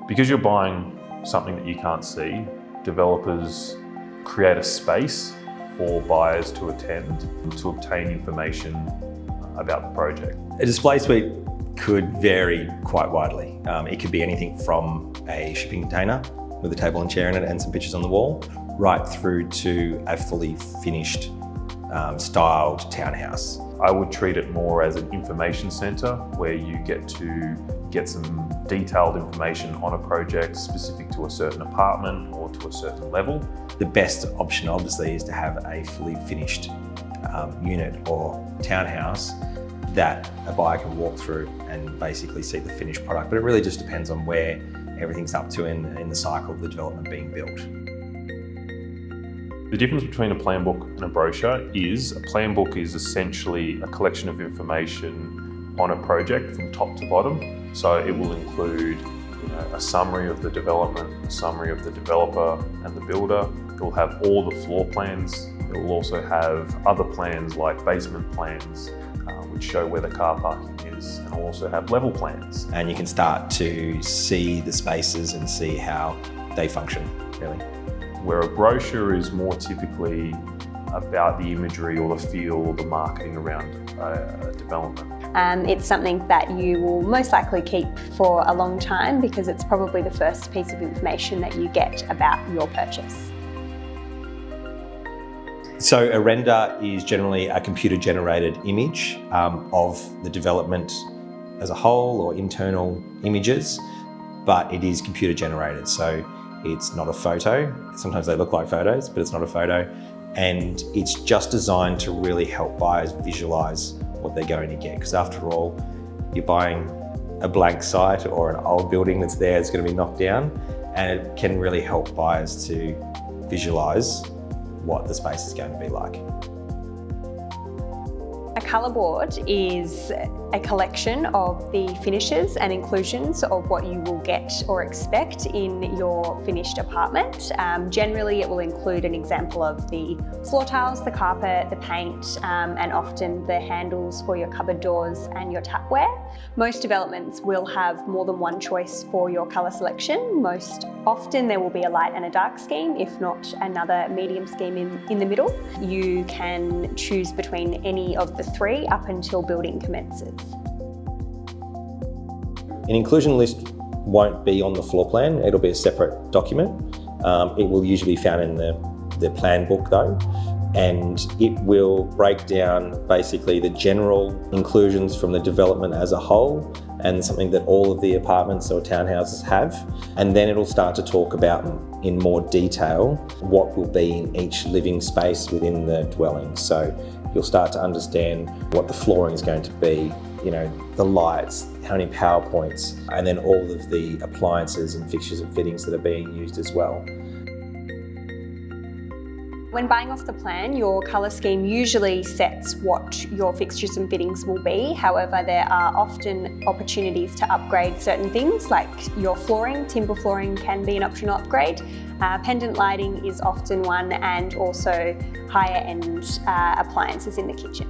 Because you're buying something that you can't see, developers create a space for buyers to attend to obtain information about the project. A display suite could vary quite widely. It could be anything from a shipping container with a table and chair in it and some pictures on the wall, right through to a fully finished, styled townhouse. I would treat it more as an information centre where you get to get some detailed information on a project specific to a certain apartment or to a certain level. The best option obviously is to have a fully finished unit or townhouse that a buyer can walk through and basically see the finished product. But it really just depends on where everything's up to in the cycle of the development being built. The difference between a plan book and a brochure is a plan book is essentially a collection of information on a project from top to bottom. So it will include a summary of the development, a summary of the developer and the builder. It will have all the floor plans. It will also have other plans like basement plans, which show where the car parking is, and will also have level plans. And you can start to see the spaces and see how they function, really. Where a brochure is more typically about the imagery or the feel or the marketing around a development. It's something that you will most likely keep for a long time because it's probably the first piece of information that you get about your purchase. So a render is generally a computer-generated image of the development as a whole or internal images, but it is computer-generated. So it's not a photo. Sometimes they look like photos, but it's not a photo. And it's just designed to really help buyers visualize what they're going to get. Because after all, you're buying a blank site or an old building that's there, it's going to be knocked down. And it can really help buyers to visualize what the space is going to be like. A colour board is a collection of the finishes and inclusions of what you will get or expect in your finished apartment. Generally, it will include an example of the floor tiles, the carpet, the paint, and often the handles for your cupboard doors and your tapware. Most developments will have more than one choice for your colour selection. Most often there will be a light and a dark scheme, if not another medium scheme in the middle. You can choose between any of the three up until building commences. An inclusion list won't be on the floor plan, it'll be a separate document. It will usually be found in the plan book though, and it will break down basically the general inclusions from the development as a whole and something that all of the apartments or townhouses have. And then it'll start to talk about in more detail what will be in each living space within the dwelling. So you'll start to understand what the flooring is going to be, the lights, how many power points, and then all of the appliances and fixtures and fittings that are being used as well. When buying off the plan, your colour scheme usually sets what your fixtures and fittings will be. However, there are often opportunities to upgrade certain things like your flooring. Timber flooring can be an optional upgrade. Pendant lighting is often one, and also higher end appliances in the kitchen.